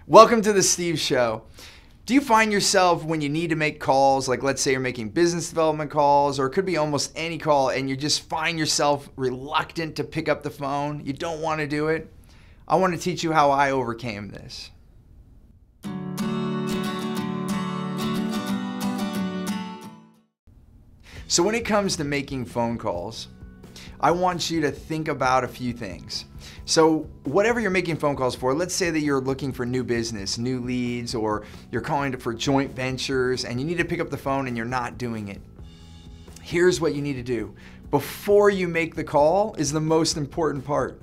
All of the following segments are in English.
Welcome to the Steve Show. Do you find yourself when you need to make calls, like let's say you're making business development calls, or it could be almost any call, and you just find yourself reluctant to pick up the phone? You don't want to do it? I want to teach you how I overcame this. So when it comes to making phone calls, I want you to think about a few things. So whatever you're making phone calls for, let's say that you're looking for new business, new leads, or you're calling for joint ventures and you need to pick up the phone and you're not doing it. Here's what you need to do. Before you make the call is the most important part.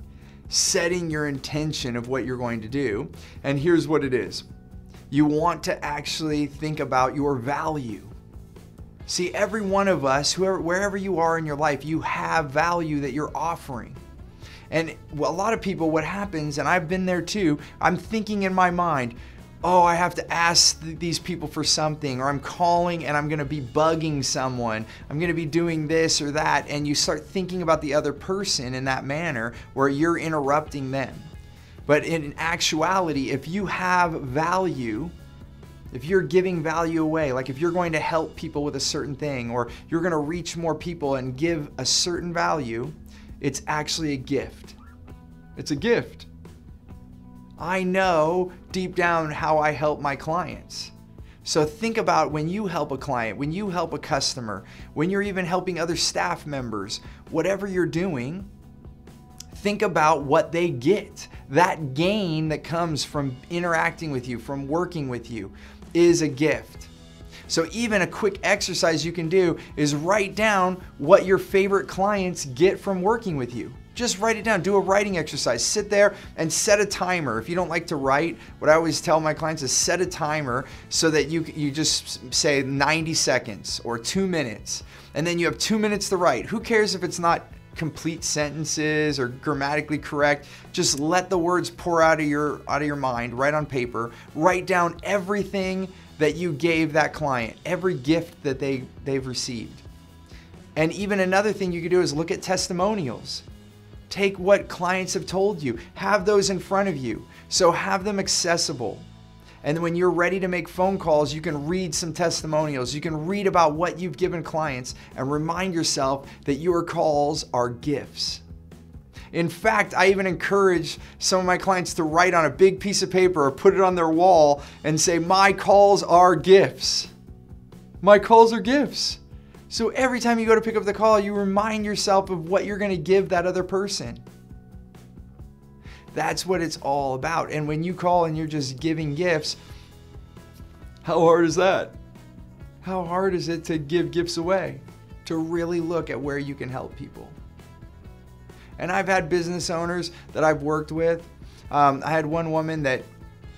Setting your intention of what you're going to do. And here's what it is. You want to actually think about your value. See, every one of us, wherever you are in your life, you have value that you're offering. And a lot of people, what happens, and I've been there too, I'm thinking in my mind, oh, I have to ask these people for something, or I'm calling and I'm gonna be bugging someone, I'm gonna be doing this or that, and you start thinking about the other person in that manner where you're interrupting them. But in actuality, if you have value, if you're giving value away, like if you're going to help people with a certain thing, or you're gonna reach more people and give a certain value, it's actually a gift. It's a gift. I know deep down how I help my clients. So think about when you help a client, when you help a customer, when you're even helping other staff members, whatever you're doing, think about what they get. That gain that comes from interacting with you, from working with you, is a gift. So even a quick exercise you can do is write down what your favorite clients get from working with you. Just write it down. Do a writing exercise. Sit there and set a timer. If you don't like to write, what I always tell my clients is set a timer so that you just say 90 seconds or 2 minutes, and then you have 2 minutes to write. Who cares if it's not complete sentences or grammatically correct? Just let the words pour out of your mind, write on paper, write down everything that you gave that client, every gift that they've received. And even another thing you could do is look at testimonials. Take what clients have told you, have those in front of you. So have them accessible. And when you're ready to make phone calls, you can read some testimonials. You can read about what you've given clients and remind yourself that your calls are gifts. In fact, I even encourage some of my clients to write on a big piece of paper or put it on their wall and say, my calls are gifts. My calls are gifts. So every time you go to pick up the call, you remind yourself of what you're going to give that other person. That's what it's all about. And when you call and you're just giving gifts, how hard is that? How hard is it to give gifts away? To really look at where you can help people. And I've had business owners that I've worked with. I had one woman that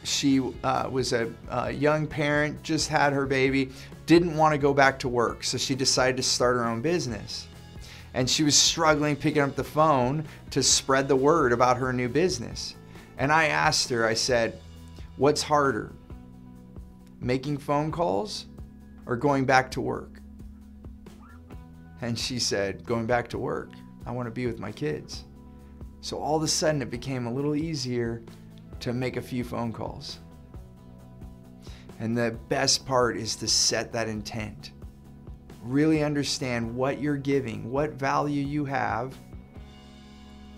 she was a young parent, just had her baby, didn't want to go back to work. So she decided to start her own business. And she was struggling picking up the phone to spread the word about her new business. And I asked her, I said, what's harder, making phone calls or going back to work? And she said, going back to work. I want to be with my kids. So all of a sudden it became a little easier to make a few phone calls. And the best part is to set that intent. Really understand what you're giving, what value you have,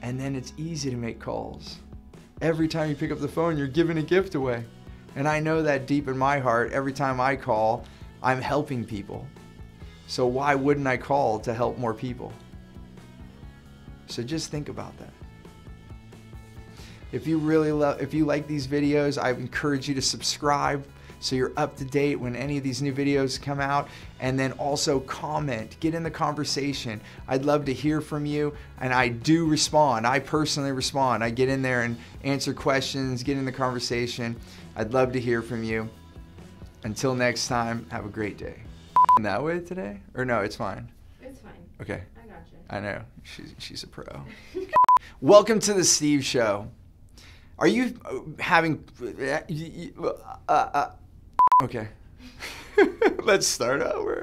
and then it's easy to make calls. Every time you pick up the phone, you're giving a gift away. And I know that deep in my heart, every time I call, I'm helping people. So why wouldn't I call to help more people? So just think about that. If you like these videos, I encourage you to subscribe so you're up to date when any of these new videos come out, and then also comment, get in the conversation. I'd love to hear from you, and I do respond. I personally respond. I get in there and answer questions, get in the conversation. I'd love to hear from you. Until next time, have a great day. That way today? Or no, it's fine. It's fine. Okay. I got you. I know. She's a pro. Welcome to the Steve Show. Are you having... Okay. Let's start over.